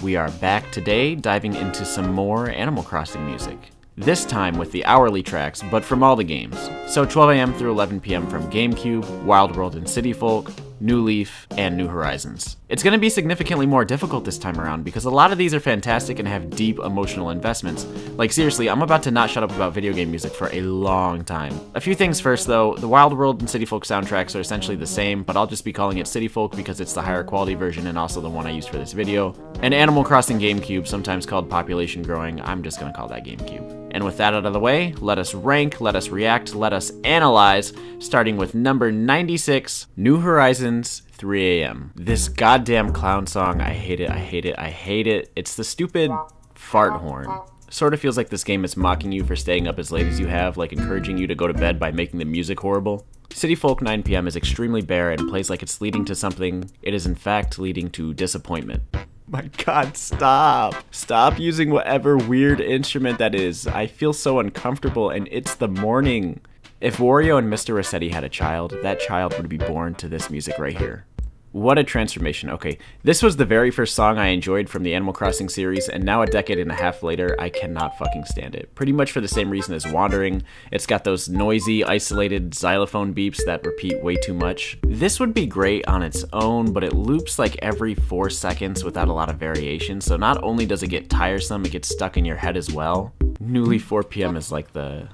We are back today diving into some more Animal Crossing music. This time with the hourly tracks, but from all the games. So 12 a.m. through 11 p.m. from GameCube, Wild World and City Folk, New Leaf, and New Horizons. It's going to be significantly more difficult this time around because a lot of these are fantastic and have deep emotional investments. Like seriously, I'm about to not shut up about video game music for a long time. A few things first though, the Wild World and City Folk soundtracks are essentially the same, but I'll just be calling it City Folk because it's the higher quality version and also the one I used for this video. And Animal Crossing GameCube, sometimes called Population Growing, I'm just going to call that GameCube. And with that out of the way, let us rank, let us react, let us analyze, starting with number 96, New Horizons, 3 a.m. This goddamn clown song, I hate it, I hate it, I hate it. It's the stupid fart horn. Sort of feels like this game is mocking you for staying up as late as you have, like encouraging you to go to bed by making the music horrible. City Folk 9 p.m. is extremely bare and plays like it's leading to something. It is in fact leading to disappointment. My god, stop. Stop using whatever weird instrument that is. I feel so uncomfortable and it's the morning. If Wario and Mr. Rossetti had a child, that child would be born to this music right here. What a transformation. Okay, this was the very first song I enjoyed from the Animal Crossing series, and now a decade and a half later, I cannot fucking stand it. Pretty much for the same reason as Wandering. It's got those noisy, isolated xylophone beeps that repeat way too much. This would be great on its own, but it loops like every 4 seconds without a lot of variation, so not only does it get tiresome, it gets stuck in your head as well. Newly 4 p.m. is like the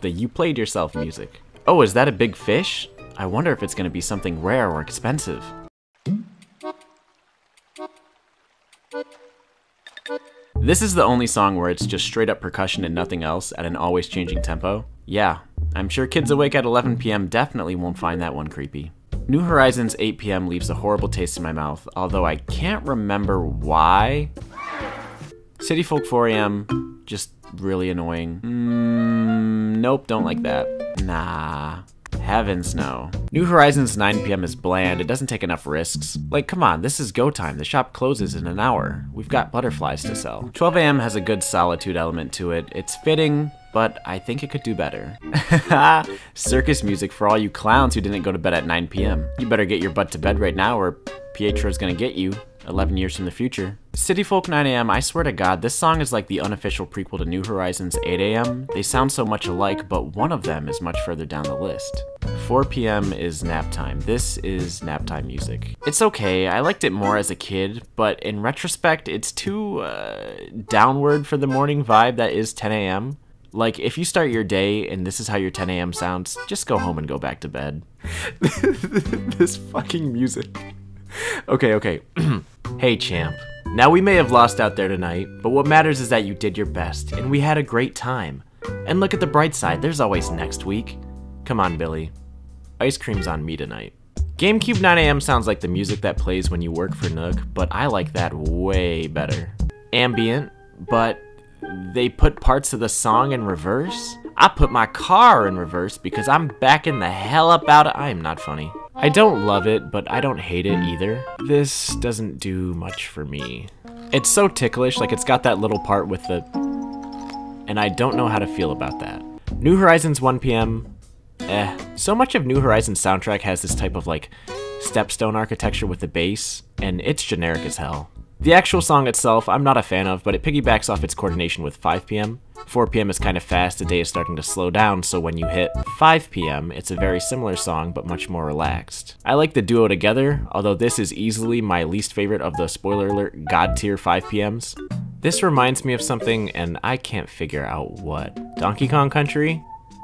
you played yourself music. Oh, is that a big fish? I wonder if it's gonna be something rare or expensive. This is the only song where it's just straight up percussion and nothing else at an always changing tempo. Yeah, I'm sure kids awake at 11 p.m. definitely won't find that one creepy. New Horizons 8 p.m. leaves a horrible taste in my mouth, although I can't remember why. City Folk 4 a.m. just really annoying. Nope, don't like that. Nah. Heavens no. New Horizons 9 p.m. is bland, it doesn't take enough risks. Like, come on, this is go time, the shop closes in an hour. We've got butterflies to sell. 12 a.m. has a good solitude element to it. It's fitting, but I think it could do better. Circus music for all you clowns who didn't go to bed at 9 p.m. You better get your butt to bed right now or Pietro's gonna get you 11 years from the future. City Folk 9 a.m., I swear to god, this song is like the unofficial prequel to New Horizons 8 a.m. They sound so much alike, but one of them is much further down the list. 4 p.m. is nap time. This is nap time music. It's okay, I liked it more as a kid, but in retrospect, it's too downward for the morning vibe that is 10 a.m. Like, if you start your day and this is how your 10 a.m. sounds, just go home and go back to bed. This fucking music. Okay. Hey champ. Now we may have lost out there tonight, but what matters is that you did your best, and we had a great time. And look at the bright side, there's always next week. Come on, Billy. Ice cream's on me tonight. GameCube 9 a.m. sounds like the music that plays when you work for Nook, but I like that way better. Ambient, but they put parts of the song in reverse? I put my car in reverse because I'm backing the hell up out of— I am not funny. I don't love it, but I don't hate it either. This doesn't do much for me. It's so ticklish, like it's got that little part with the— and I don't know how to feel about that. New Horizons 1 p.m. So much of New Horizons soundtrack has this type of like stepstone architecture with the bass, and it's generic as hell. The actual song itself, I'm not a fan of, but it piggybacks off its coordination with 5 p.m. 4 p.m. is kind of fast, the day is starting to slow down, so when you hit 5 p.m., it's a very similar song, but much more relaxed. I like the duo together, although this is easily my least favorite of the, spoiler alert, god tier 5 p.m.s. This reminds me of something, and I can't figure out what. Donkey Kong Country?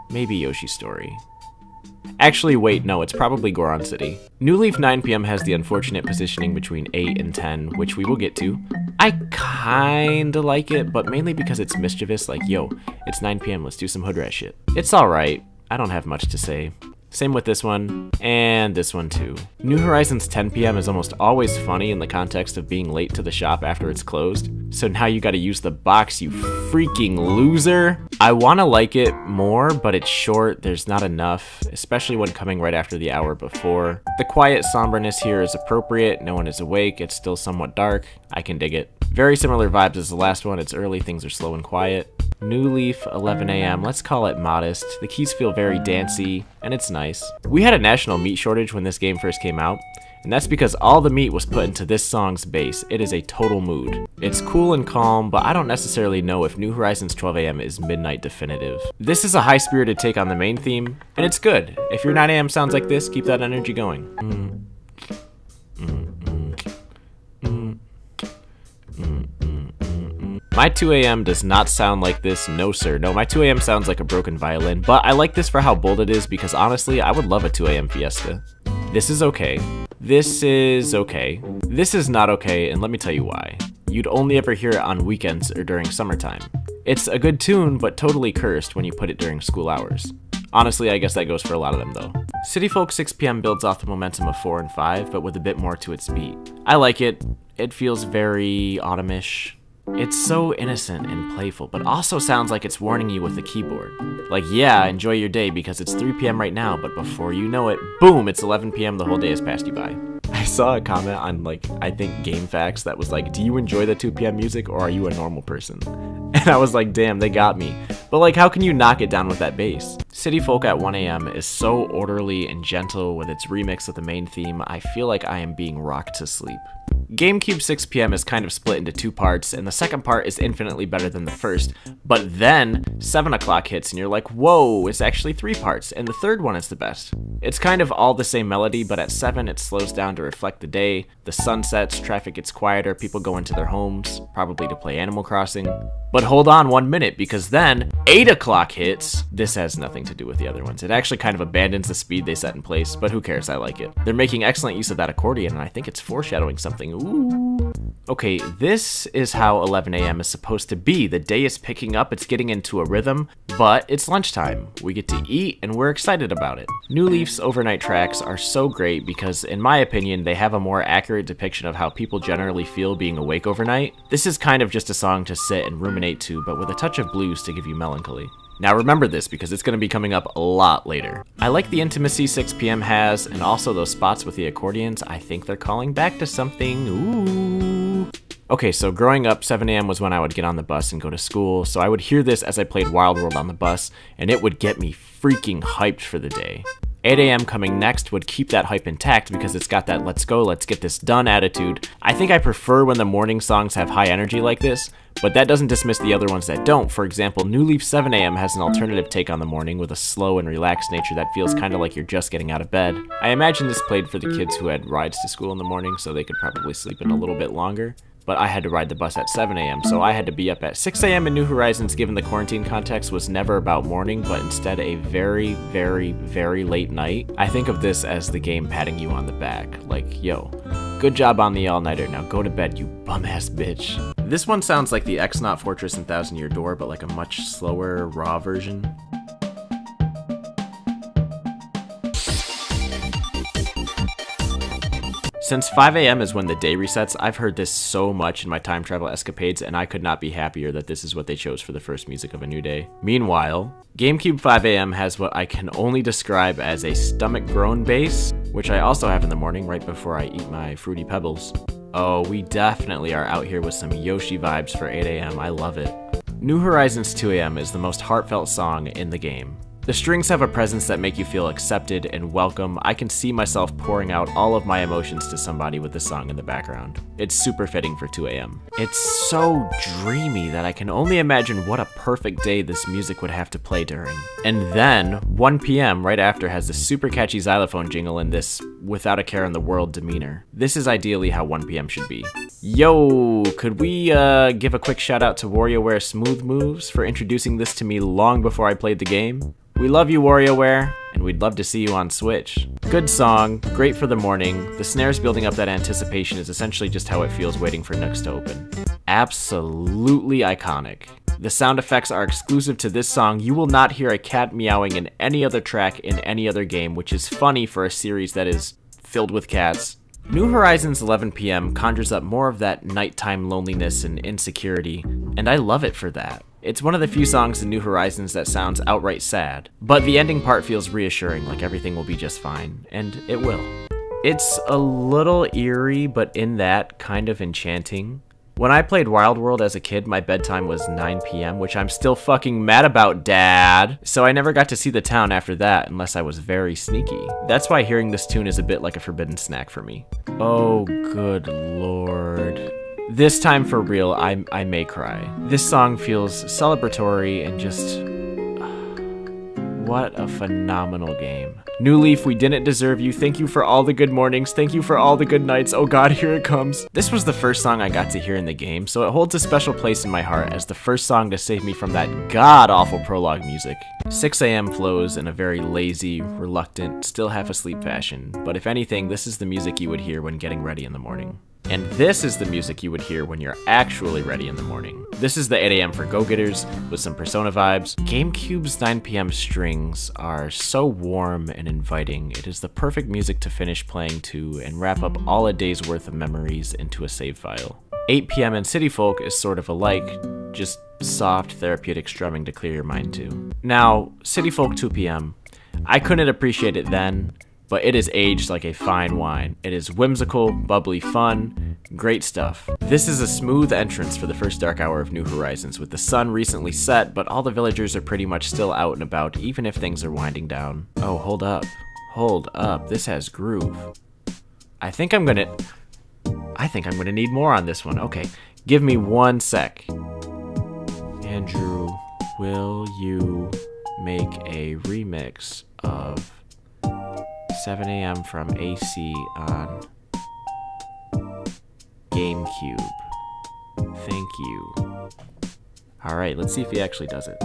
Maybe Yoshi's Story. Actually, wait, no, it's probably Goron City. New Leaf 9 p.m. has the unfortunate positioning between 8 and 10, which we will get to. I kinda like it, but mainly because it's mischievous, like, yo, it's 9 p.m., let's do some hood rat shit. It's alright, I don't have much to say. Same with this one, and this one too. New Horizons 10 p.m. is almost always funny in the context of being late to the shop after it's closed. So now you gotta use the box, you freaking loser! I wanna like it more, but it's short, there's not enough, especially when coming right after the hour before. The quiet somberness here is appropriate, no one is awake, it's still somewhat dark, I can dig it. Very similar vibes as the last one, it's early, things are slow and quiet. New Leaf, 11 a.m., let's call it modest. The keys feel very dancey, and it's nice. We had a national meat shortage when this game first came out, and that's because all the meat was put into this song's bass. It is a total mood. It's cool and calm, but I don't necessarily know if New Horizons 12 AM is midnight definitive. This is a high-spirited take on the main theme, and it's good. If your 9 AM sounds like this, keep that energy going. My 2 AM does not sound like this, no sir. No, my 2 AM sounds like a broken violin, but I like this for how bold it is because honestly, I would love a 2 AM fiesta. This is okay. This is okay. This is not okay, and let me tell you why. You'd only ever hear it on weekends or during summertime. It's a good tune, but totally cursed when you put it during school hours. Honestly, I guess that goes for a lot of them though. City Folk 6 PM builds off the momentum of 4 and 5, but with a bit more to its beat. I like it. It feels very autumnish. It's so innocent and playful, but also sounds like it's warning you with the keyboard. Like, yeah, enjoy your day because it's 3 PM right now, but before you know it, boom, it's 11 PM, the whole day has passed you by. I saw a comment on, like, I think Game Facts that was like, do you enjoy the 2 PM music or are you a normal person? And I was like, damn, they got me. But like, how can you knock it down with that bass? City Folk at 1 AM is so orderly and gentle with its remix of the main theme, I feel like I am being rocked to sleep. GameCube 6 PM is kind of split into 2 parts, and the second part is infinitely better than the first, but then 7 o'clock hits and you're like, whoa, it's actually 3 parts, and the third one is the best. It's kind of all the same melody, but at 7 it slows down to reflect the day, the sun sets, traffic gets quieter, people go into their homes, probably to play Animal Crossing. But hold on 1 minute, because then 8 o'clock hits. This has nothing to do with the other ones. It actually kind of abandons the speed they set in place, but who cares, I like it. They're making excellent use of that accordion, and I think it's foreshadowing something. Ooh. Okay, this is how 11 AM is supposed to be. The day is picking up, it's getting into a rhythm, but it's lunchtime. We get to eat, and we're excited about it. New Leaf's overnight tracks are so great because, in my opinion, they have a more accurate depiction of how people generally feel being awake overnight. This is kind of just a song to sit and ruminate to, but with a touch of blues to give you melancholy. Now remember this because it's going to be coming up a lot later. I like the intimacy 6 PM has, and also those spots with the accordions. I think they're calling back to something. Ooh. Okay, so growing up, 7 AM was when I would get on the bus and go to school, so I would hear this as I played Wild World on the bus, and it would get me freaking hyped for the day. 8 AM coming next would keep that hype intact because it's got that let's go, let's get this done attitude. I think I prefer when the morning songs have high energy like this, but that doesn't dismiss the other ones that don't. For example, New Leaf 7 AM has an alternative take on the morning with a slow and relaxed nature that feels kind of like you're just getting out of bed. I imagine this played for the kids who had rides to school in the morning so they could probably sleep in a little bit longer. But I had to ride the bus at 7 AM, so I had to be up at 6 AM in New Horizons given the quarantine context was never about morning, but instead a very, very, very late night. I think of this as the game patting you on the back, like, yo, good job on the all-nighter, now go to bed, you bum-ass bitch. This one sounds like the X-Naut Fortress and Thousand Year Door, but like a much slower, raw version. Since 5 AM is when the day resets, I've heard this so much in my time travel escapades, and I could not be happier that this is what they chose for the first music of a new day. Meanwhile, GameCube 5 AM has what I can only describe as a stomach groan bass, which I also have in the morning right before I eat my Fruity Pebbles. Oh, we definitely are out here with some Yoshi vibes for 8 AM, I love it. New Horizons 2 AM is the most heartfelt song in the game. The strings have a presence that make you feel accepted and welcome. I can see myself pouring out all of my emotions to somebody with this song in the background. It's super fitting for 2 AM. It's so dreamy that I can only imagine what a perfect day this music would have to play during. And then, 1 PM right after has the super catchy xylophone jingle in this without a care in the world demeanor. This is ideally how 1 PM should be. Yo, could we give a quick shout out to WarioWare Smooth Moves for introducing this to me long before I played the game? We love you, WarioWare, and we'd love to see you on Switch. Good song, great for the morning. The snares building up that anticipation is essentially just how it feels waiting for Nooks to open. Absolutely iconic. The sound effects are exclusive to this song. You will not hear a cat meowing in any other track in any other game, which is funny for a series that is filled with cats. New Horizons 11 PM conjures up more of that nighttime loneliness and insecurity, and I love it for that. It's one of the few songs in New Horizons that sounds outright sad, but the ending part feels reassuring, like everything will be just fine, and it will. It's a little eerie, but in that, kind of enchanting. When I played Wild World as a kid, my bedtime was 9 p.m., which I'm still fucking mad about, Dad. So I never got to see the town after that, unless I was very sneaky. That's why hearing this tune is a bit like a forbidden snack for me. Oh, good lord. This time for real, I may cry. This song feels celebratory and just... what a phenomenal game. New Leaf, we didn't deserve you. Thank you for all the good mornings. Thank you for all the good nights. Oh god, here it comes. This was the first song I got to hear in the game, so it holds a special place in my heart as the first song to save me from that god-awful prologue music. 6 a.m. flows in a very lazy, reluctant, still half-asleep fashion, but if anything, this is the music you would hear when getting ready in the morning. And this is the music you would hear when you're actually ready in the morning. This is the 8 a.m. for go-getters with some Persona vibes. GameCube's 9 p.m. strings are so warm and inviting. It is the perfect music to finish playing to and wrap up all a day's worth of memories into a save file. 8 p.m. in City Folk is sort of alike, just soft, therapeutic strumming to clear your mind to. Now, City Folk 2 p.m. I couldn't appreciate it then, but it is aged like a fine wine. It is whimsical, bubbly fun, great stuff. This is a smooth entrance for the first dark hour of New Horizons, with the sun recently set, but all the villagers are pretty much still out and about, even if things are winding down. Oh, hold up. Hold up, this has groove. I think I'm gonna need more on this one. Okay, give me 1 sec. Andrew, will you make a remix of 7 a.m. from AC on GameCube? Thank you. Alright, let's see if he actually does it.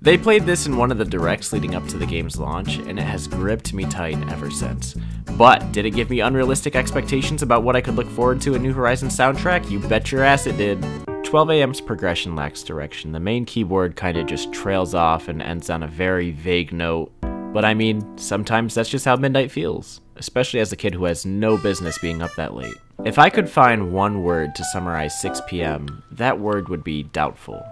They played this in one of the directs leading up to the game's launch, and it has gripped me tight ever since. But did it give me unrealistic expectations about what I could look forward to in New Horizons soundtrack? You bet your ass it did. 12 a.m.'s progression lacks direction. The main keyboard kinda just trails off and ends on a very vague note. But I mean, sometimes that's just how midnight feels, especially as a kid who has no business being up that late. If I could find one word to summarize 6 p.m., that word would be doubtful.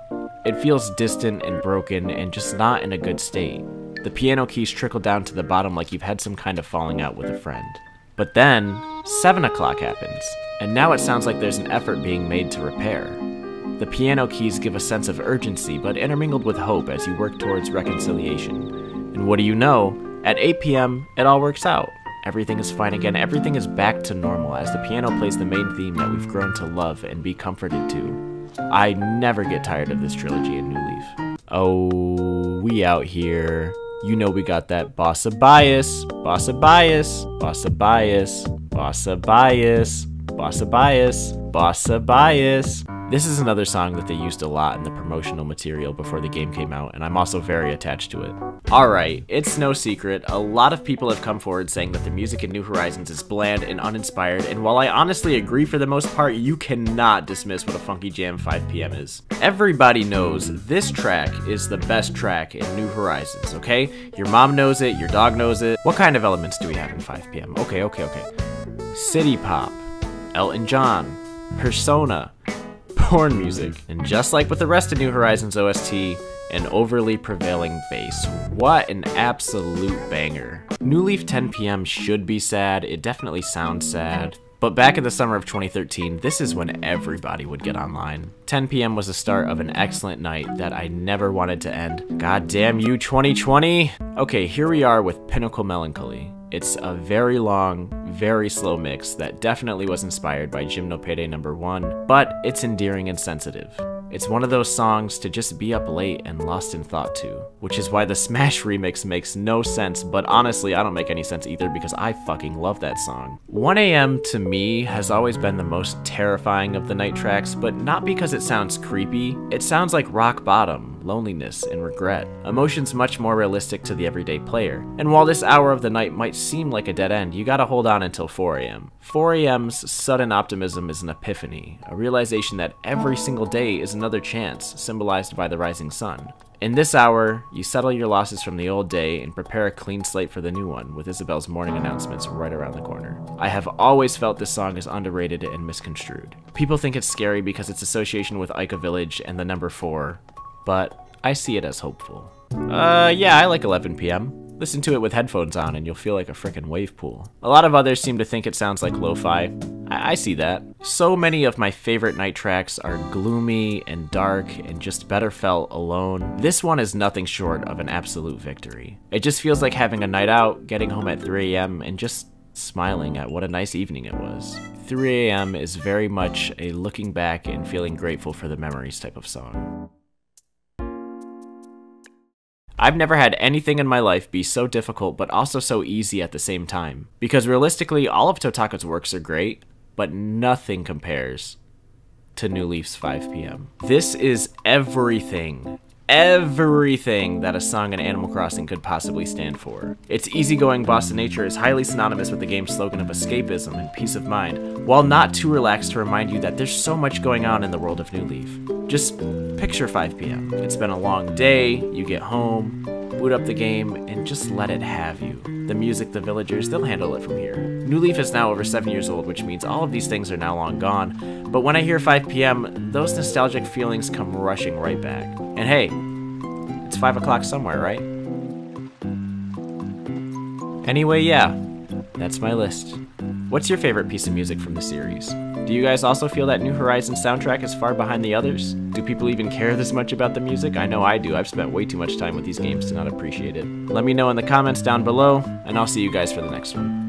It feels distant and broken and just not in a good state. The piano keys trickle down to the bottom like you've had some kind of falling out with a friend. But then, 7 o'clock happens, and now it sounds like there's an effort being made to repair. The piano keys give a sense of urgency, but intermingled with hope as you work towards reconciliation. And what do you know? At 8 p.m., it all works out. Everything is fine again. Everything is back to normal as the piano plays the main theme that we've grown to love and be comforted to. I never get tired of this trilogy in New Leaf. Oh, we out here. You know we got that bossa bias, bossa bias, bossa bias, bossa bias, bossa bias, bossa bias. This is another song that they used a lot in the promotional material before the game came out, and I'm also very attached to it. Alright, it's no secret, a lot of people have come forward saying that the music in New Horizons is bland and uninspired, and while I honestly agree for the most part, you cannot dismiss what a funky jam 5 p.m. is. Everybody knows this track is the best track in New Horizons, okay? Your mom knows it, your dog knows it. What kind of elements do we have in 5 p.m.? Okay. City pop, Elton John, Persona, porn music, and just like with the rest of New Horizons OST, an overly prevailing bass. What an absolute banger. New Leaf 10 p.m. should be sad, it definitely sounds sad, but back in the summer of 2013, this is when everybody would get online. 10 p.m. was the start of an excellent night that I never wanted to end. God damn you, 2020! Okay, here we are with Pinnacle Melancholy. It's a very long, very slow mix that definitely was inspired by Gymnopédie No. 1, but it's endearing and sensitive. It's one of those songs to just be up late and lost in thought to, which is why the Smash remix makes no sense, but honestly I don't make any sense either because I fucking love that song. 1 a.m. to me has always been the most terrifying of the night tracks, but not because it sounds creepy. It sounds like rock bottom, loneliness, and regret. Emotions much more realistic to the everyday player. And while this hour of the night might seem like a dead end, you gotta hold on until 4 a.m. 4 a.m.'s sudden optimism is an epiphany, a realization that every single day is another chance, symbolized by the rising sun. In this hour, you settle your losses from the old day and prepare a clean slate for the new one, with Isabelle's morning announcements right around the corner. I have always felt this song is underrated and misconstrued. People think it's scary because its association with Ica Village and the number 4, but I see it as hopeful. Yeah, I like 11 p.m. Listen to it with headphones on and you'll feel like a frickin' wave pool. A lot of others seem to think it sounds like lo-fi. I see that. So many of my favorite night tracks are gloomy and dark and just better felt alone. This one is nothing short of an absolute victory. It just feels like having a night out, getting home at 3 a.m. and just smiling at what a nice evening it was. 3 a.m. is very much a looking back and feeling grateful for the memories type of song. I've never had anything in my life be so difficult but also so easy at the same time. Because realistically, all of Totako's works are great, but nothing compares to New Leaf's 5 p.m. This is everything that a song in Animal Crossing could possibly stand for. Its easygoing bossa nature is highly synonymous with the game's slogan of escapism and peace of mind, while not too relaxed to remind you that there's so much going on in the world of New Leaf. Just picture 5 p.m. It's been a long day, you get home, boot up the game, and just let it have you. The music, the villagers, they'll handle it from here. New Leaf is now over 7 years old, which means all of these things are now long gone, but when I hear 5 p.m., those nostalgic feelings come rushing right back. And hey, it's 5 o'clock somewhere, right? Anyway, yeah, that's my list. What's your favorite piece of music from the series? Do you guys also feel that New Horizons soundtrack is far behind the others? Do people even care this much about the music? I know I do. I've spent way too much time with these games to not appreciate it. Let me know in the comments down below, and I'll see you guys for the next one.